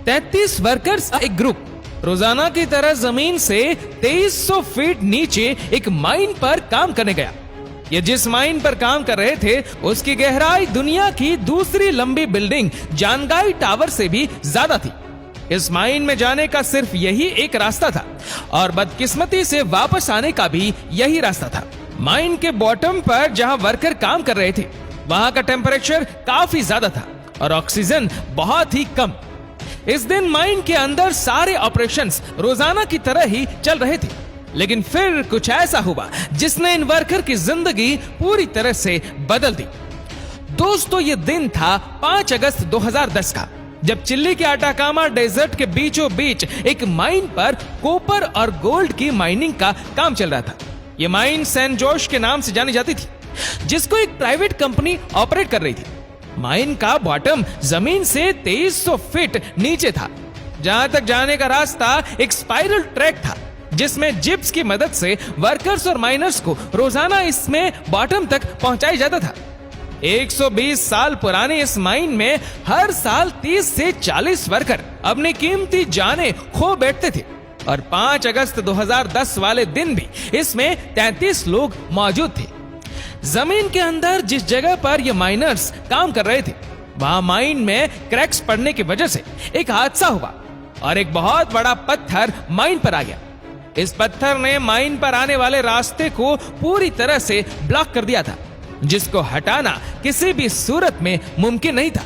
33 workers का एक group रोजाना की तरह जमीन से 2300 फीट नीचे एक माइन पर काम करने गया। ये जिस माइन पर काम कर रहे थे उसकी गहराई दुनिया की दूसरी लंबी बिल्डिंग जानगाई टावर से भी ज्यादा थी। इस माइन में जाने का सिर्फ यही एक रास्ता था और बदकिस्मती से वापस आने का भी यही रास्ता था। माइन के बॉटम पर जहां वर्कर काम कर रहे थे वहां का टेम्परेचर काफी ज्यादा था और ऑक्सीजन बहुत ही कम। इस दिन माइन के अंदर सारे ऑपरेशंस रोजाना की तरह ही चल रहे थे, लेकिन फिर कुछ ऐसा हुआ जिसने इन वर्कर की जिंदगी पूरी तरह से बदल दी। दोस्तों, ये दिन था 5 अगस्त 2010 का, जब चिल्ली के अटाकामा डेजर्ट के बीचों बीच एक माइन पर कॉपर और गोल्ड की माइनिंग का काम चल रहा था। यह माइन सैन जोश के नाम से जानी जाती थी, जिसको एक प्राइवेट कंपनी ऑपरेट कर रही थी। माइन का बॉटम जमीन से 2300 फीट नीचे था। जहां तक जाने का रास्ता एक स्पाइरल ट्रैक था, जिसमें जिप्स की मदद से वर्कर्स और माइनर्स को रोजाना इसमें बॉटम तक पहुंचाया जाता था। 120 साल पुरानी इस माइन में हर साल 30 से 40 वर्कर अपनी कीमती जानें खो बैठते थे और 5 अगस्त 2010 वाले दिन भी इसमें 33 लोग मौजूद थे। जमीन के अंदर जिस जगह पर ये माइनर्स काम कर रहे थे वहां माइन में क्रैक्स पड़ने की वजह से एक हादसा हुआ और एक बहुत बड़ा पत्थर माइन पर आ गया। इस पत्थर ने माइन पर आने वाले रास्ते को पूरी तरह से ब्लॉक कर दिया था, जिसको हटाना किसी भी सूरत में मुमकिन नहीं था।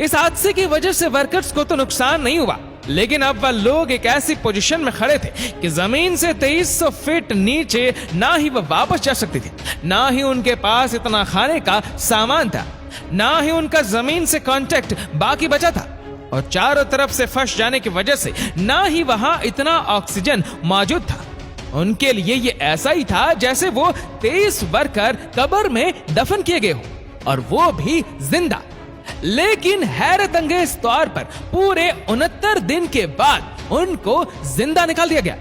इस हादसे की वजह से वर्कर्स को तो नुकसान नहीं हुआ, लेकिन अब वह लोग एक ऐसी पोजीशन में खड़े थे कि जमीन से 2300 फीट नीचे ना ही वह वापस जा सकते थे, ना ही उनके पास इतना खाने का सामान था, ना ही उनका जमीन से कांटेक्ट बाकी बचा था और चारों तरफ से फंस जाने की वजह से ना ही वहां इतना ऑक्सीजन मौजूद था। उनके लिए ये ऐसा ही था जैसे वो 23 वर्कर कब्र में दफन किए गए हो और वो भी जिंदा। लेकिन हैरत अंगेज तौर पर पूरे 69 दिन के बाद उनको जिंदा निकाल दिया गया।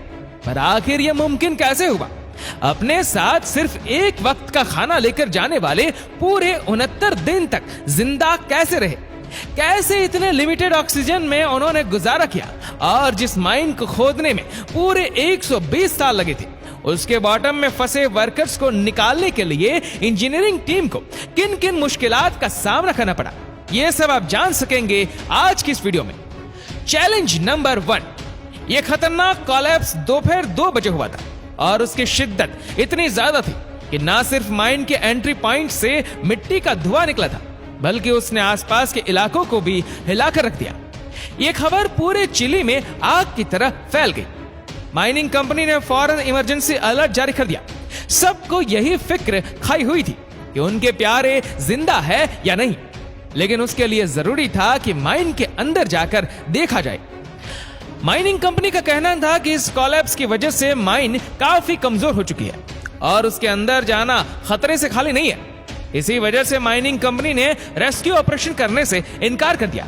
पर आखिर यह मुमकिन कैसे हुआ? अपने साथ सिर्फ एक वक्त का खाना लेकर जाने वाले पूरे 69 दिन तक जिंदा कैसे रहे? कैसे इतने लिमिटेड ऑक्सीजन में उन्होंने गुजारा किया? और जिस माइन को खोदने में पूरे 120 साल लगे थे, उसके बॉटम में फंसे वर्कर्स को निकालने के लिए इंजीनियरिंग टीम को किन किन मुश्किलात का सामना करना पड़ा, ये सब आप जान सकेंगे आज की इस वीडियो में। चैलेंज नंबर 1, ये खतरनाक कोलैप्स दोपहर 2 बजे हुआ था और उसकी शिद्दत इतनी ज्यादा थी कि ना सिर्फ माइन के एंट्री पॉइंट से मिट्टी का धुआं निकला था, बल्कि उसने आसपास के इलाकों को भी हिलाकर रख दिया। ये खबर पूरे चिली में आग की तरह फैल गई। माइनिंग कंपनी ने फौरन इमरजेंसी अलर्ट जारी कर दिया। सबको यही फिक्र खाई हुई थी कि उनके प्यारे जिंदा है या नहीं, लेकिन उसके लिए जरूरी था कि माइन के अंदर जाकर देखा जाए। माइनिंग कंपनी का कहना था कि इस कोलैप्स की वजह से माइन काफी कमजोर हो चुकी है और उसके अंदर जाना खतरे से खाली नहीं है। इसी वजह से माइनिंग कंपनी ने रेस्क्यू ऑपरेशन करने से इनकार कर दिया।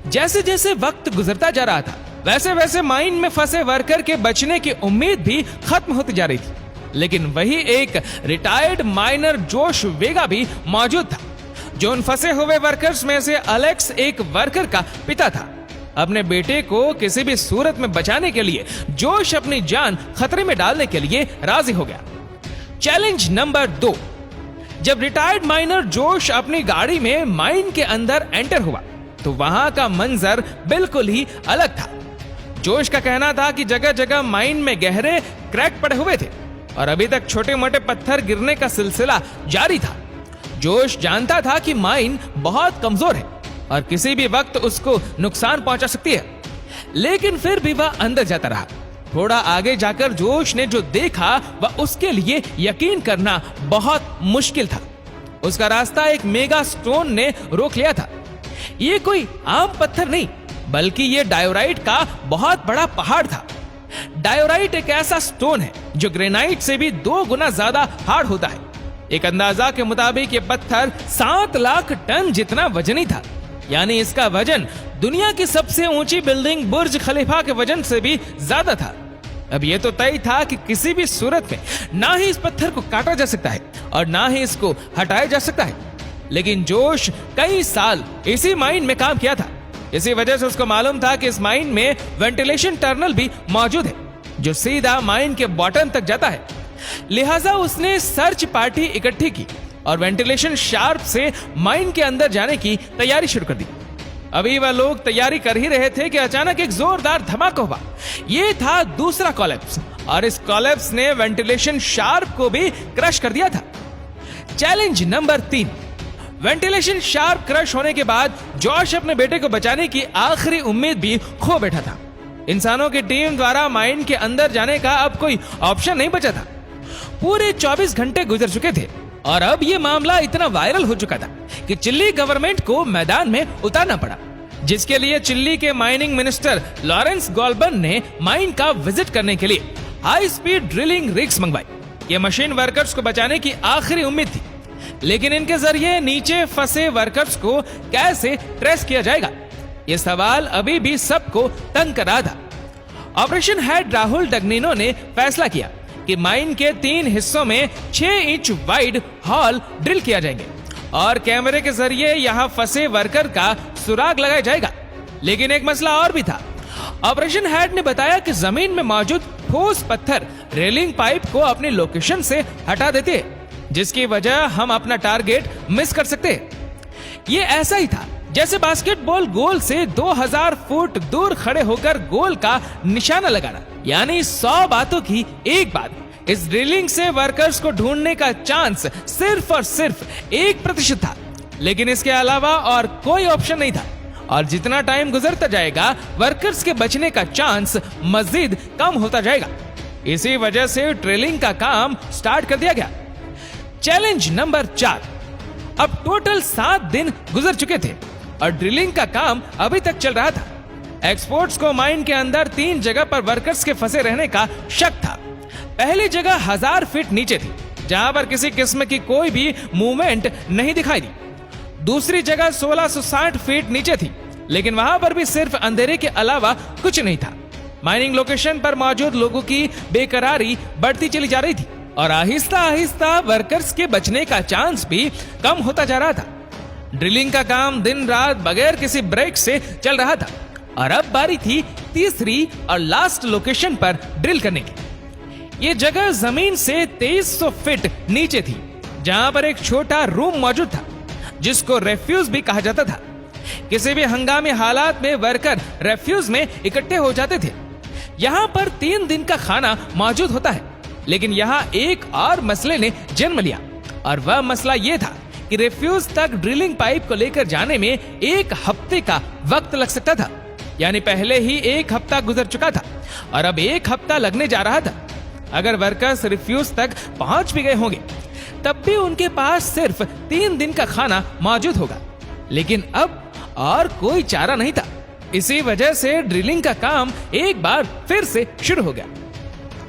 जैसे जैसे वक्त गुजरता जा रहा था, वैसे वैसे माइन में फंसे वर्कर के बचने की उम्मीद भी खत्म होती जा रही थी। लेकिन वही एक रिटायर्ड माइनर जोश वेगा भी मौजूद था, जो उन फंसे हुए वर्कर्स में से अलेक्स एक वर्कर का पिता था। अपने बेटे को किसी भी सूरत में बचाने के लिए जोश अपनी जान खतरे में डालने के लिए राजी हो गया। चैलेंज नंबर 2, जब रिटायर्ड माइनर जोश अपनी गाड़ी में माइन के अंदर एंटर हुआ तो वहां का मंजर बिल्कुल ही अलग था। जोश का कहना था कि जगह जगह माइन में गहरे क्रैक पड़े हुए थे और अभी तक छोटे मोटे पत्थर गिरने का सिलसिला जारी था। जोश जानता था कि माइन बहुत कमजोर है और किसी भी वक्त उसको नुकसान पहुंचा सकती है, लेकिन फिर भी वह अंदर जाता रहा। थोड़ा आगे जाकर जोश ने जो देखा वह उसके लिए यकीन करना बहुत मुश्किल था। उसका रास्ता एक मेगा स्टोन ने रोक लिया था। ये कोई आम पत्थर नहीं, बल्कि ये डायोराइट का बहुत बड़ा पहाड़ था। डायोराइट एक ऐसा स्टोन है जो ग्रेनाइट से भी 2 गुना ज्यादा हार्ड होता है। एक अंदाजा के मुताबिक ये पत्थर 7 लाख टन जितना वजनी था, यानी इसका वजन दुनिया की सबसे ऊंची बिल्डिंग बुर्ज खलीफा के वजन से भी ज्यादा था। अब यह तो तय था कि किसी भी सूरत में ना ही इस पत्थर को काटा जा सकता है और ना ही इसको हटाया जा सकता है। लेकिन जोश कई साल इसी माइन में काम किया था इसी वजह से उसको मालूम था कि इस माइन में वेंटिलेशन टनल भी मौजूद है जो सीधा माइन के बॉटम तक जाता है। लिहाजा उसने सर्च पार्टी इकट्ठी की और वेंटिलेशन शाफ्ट से माइन के अंदर जाने की तैयारी शुरू कर दी। अभी वह लोग तैयारी कर ही रहे थे कि अचानक एक जोरदार धमाका हुआ। यह था दूसरा कॉलेप्स और इस कॉलेप्स ने वेंटिलेशन शाफ्ट को भी क्रश कर दिया था। Challenge number 3। Ventilation shaft crush होने के बाद जॉश अपने बेटे को बचाने की आखिरी उम्मीद भी खो बैठा था। इंसानों की टीम द्वारा माइन के अंदर जाने का अब कोई ऑप्शन नहीं बचा था। पूरे 24 घंटे गुजर चुके थे और अब यह मामला इतना वायरल हो चुका था कि चिली गवर्नमेंट को मैदान में उतारना पड़ा, जिसके लिए चिली के माइनिंग मिनिस्टर लॉरेंस गॉल्बन ने माइन का विजिट करने के लिए हाई स्पीड ड्रिलिंग रिग्स मंगवाई। यह मशीन वर्कर्स को बचाने की आखिरी उम्मीद थी, लेकिन इनके जरिए नीचे फंसे वर्कर्स को कैसे ट्रेस किया जाएगा, यह सवाल अभी भी सबको तंग कर रहा था। ऑपरेशन हेड राहुल डगनिनो ने फैसला किया कि माइन के 3 हिस्सों में 6 इंच वाइड हॉल ड्रिल किया जाएंगे और कैमरे के जरिए यहां फंसे वर्कर का सुराग लगाया जाएगा। लेकिन एक मसला और भी था। ऑपरेशन हेड ने बताया कि जमीन में मौजूद ठोस पत्थर रेलिंग पाइप को अपनी लोकेशन से हटा देते हैं, जिसकी वजह हम अपना टारगेट मिस कर सकते हैं। ये ऐसा ही था जैसे बास्केटबॉल गोल से 2000 फुट दूर खड़े होकर गोल का निशाना लगाना, यानी 100 बातों की एक बात। इस ड्रिलिंग से वर्कर्स को ढूंढने का चांस सिर्फ और सिर्फ 1% था, लेकिन इसके अलावा और कोई ऑप्शन नहीं था। और जितना टाइम गुजरता जाएगा वर्कर्स के बचने का चांस मजीद कम होता जाएगा। इसी वजह से ड्रिलिंग का काम स्टार्ट कर दिया गया। Challenge number 4। अब टोटल 7 दिन गुजर चुके थे और ड्रिलिंग का काम अभी तक चल रहा था। एक्सपर्ट्स को माइन के अंदर 3 जगह पर वर्कर्स के फंसे रहने का शक था। पहली जगह 1000 फीट नीचे थी, जहां पर किसी किस्म की कोई भी मूवमेंट नहीं दिखाई दी। दूसरी जगह 1660 फीट नीचे थी, लेकिन वहां पर भी सिर्फ अंधेरे के अलावा कुछ नहीं था। माइनिंग लोकेशन पर मौजूद लोगों की बेकरारी बढ़ती चली जा रही थी और आहिस्ता आहिस्ता वर्कर्स के बचने का चांस भी कम होता जा रहा था। ड्रिलिंग का काम दिन रात बगैर किसी ब्रेक से चल रहा था और अब बारी थी तीसरी और लास्ट लोकेशन पर ड्रिल करने की। ये जगह जमीन से 2300 फीट नीचे थी, जहां पर एक छोटा रूम मौजूद था जिसको रेफ्यूज भी कहा जाता था। किसी भी हंगामी हालात में वर्कर रेफ्यूज में इकट्ठे हो जाते थे। यहाँ पर 3 दिन का खाना मौजूद होता है, लेकिन यहाँ एक और मसले ने जन्म लिया और वह मसला ये था कि रेफ्यूज तक ड्रिलिंग पाइप को लेकर जाने में 1 हफ्ते का वक्त लग सकता था। यानी पहले ही 1 हफ्ता गुजर चुका था और अब 1 हफ्ता लगने जा रहा था। अगर वर्कर्स रेफ्यूज तक पहुंच भी गए होंगे तब भी उनके पास सिर्फ 3 दिन का खाना मौजूद होगा, लेकिन अब और कोई चारा नहीं था। इसी वजह से ड्रिलिंग का काम एक बार फिर से शुरू हो गया।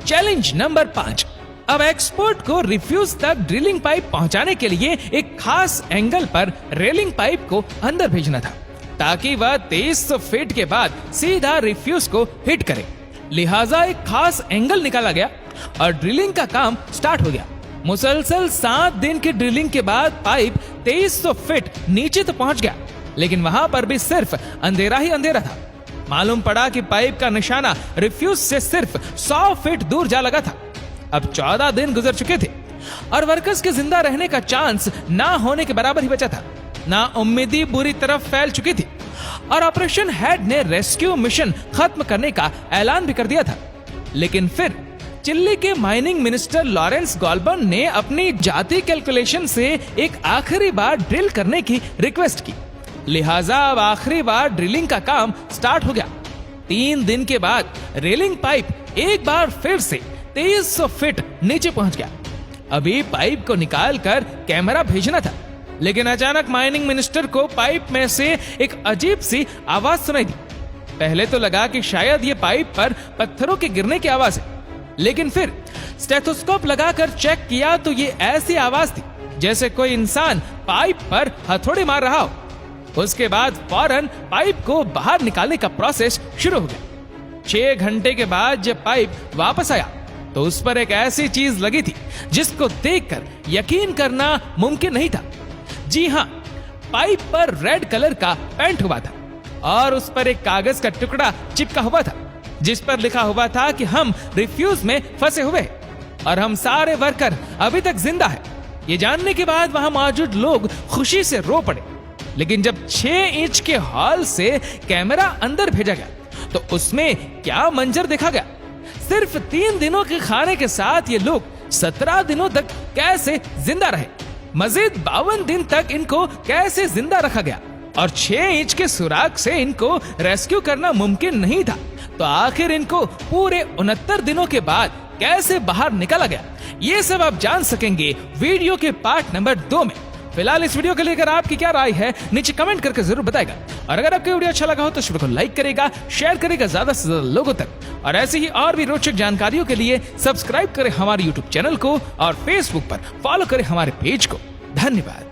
Challenge number 5। अब एक्सपर्ट को रिफ्यूज तक ड्रिलिंग पाइप पहुंचाने के लिए एक खास एंगल पर रेलिंग पाइप को अंदर भेजना था, ताकि वह 2300 फीट के बाद सीधा रिफ्यूज को हिट करे। लिहाजा एक खास एंगल निकाला गया और ड्रिलिंग का काम स्टार्ट हो गया। मुसलसल 7 दिन की ड्रिलिंग के बाद पाइप 2300 फीट नीचे तो पहुंच गया, लेकिन वहां पर भी सिर्फ अंधेरा ही अंधेरा था। मालूम पड़ा कि पाइप का निशाना रिफ्यूज से सिर्फ 100 फीट दूर जा लगा था। अब 14 दिन गुजर चुके थे और वर्कर्स के जिंदा रहने का चांस ना होने के बराबर ही बचा था। ना उम्मीदी बुरी तरफ फैल चुकी थी और ऑपरेशन हेड ने रेस्क्यू मिशन खत्म करने का ऐलान भी कर दिया था। लेकिन फिर चिली के माइनिंग मिनिस्टर लॉरेंस गॉल्बन ने अपनी जाती कैलकुलेशन से एक आखिरी बार ड्रिल करने की रिक्वेस्ट की। लिहाजा अब आखिरी बार ड्रिलिंग का काम स्टार्ट हो गया। 3 दिन के बाद रेलिंग पाइप एक बार फिर से 2300 फीट नीचे पहुंच गया। अभी पाइप को निकाल कर कैमरा भेजना था, लेकिन अचानक माइनिंग मिनिस्टर को पाइप में से एक अजीब सी आवाज सुनाई दी। पहले तो लगा कि शायद ये पाइप पर पत्थरों के गिरने की आवाज है, लेकिन फिर स्टेथोस्कोप लगाकर चेक किया तो ये ऐसी आवाज थी जैसे कोई इंसान पाइप पर हथौड़े मार रहा हो। उसके बाद फौरन पाइप को बाहर निकालने का प्रोसेस शुरू हो गया। 6 घंटे के बाद जब पाइप वापस आया तो उस पर एक ऐसी चीज लगी थी जिसको देखकर यकीन करना मुमकिन नहीं था। जी हां, पाइप पर रेड कलर का पेंट हुआ था और उस पर एक कागज का टुकड़ा चिपका हुआ था, जिस पर लिखा हुआ था कि हम रिफ्यूज में फंसे हुए हैं और हम सारे वर्कर अभी तक जिंदा है। ये जानने के बाद वहां मौजूद लोग खुशी से रो पड़े। लेकिन जब 6 इंच के हॉल से कैमरा अंदर भेजा गया तो उसमें क्या मंजर देखा गया। सिर्फ 3 दिनों के खाने के साथ ये लोग 17 दिनों तक कैसे जिंदा रहे। मजीद 52 दिन तक इनको कैसे जिंदा रखा गया और 6 इंच के सुराग से इनको रेस्क्यू करना मुमकिन नहीं था। तो आखिर इनको पूरे 69 दिनों के बाद कैसे बाहर निकाला गया, ये सब आप जान सकेंगे वीडियो के पार्ट नंबर 2 में। फिलहाल इस वीडियो को लेकर आपकी क्या राय है नीचे कमेंट करके जरूर बताएगा। और अगर आपको वीडियो अच्छा लगा हो तो इस वीडियो को लाइक करेगा, शेयर करेगा ज्यादा से ज्यादा लोगों तक। और ऐसी ही और भी रोचक जानकारियों के लिए सब्सक्राइब करें हमारे यूट्यूब चैनल को और फेसबुक पर फॉलो करें हमारे पेज को। धन्यवाद।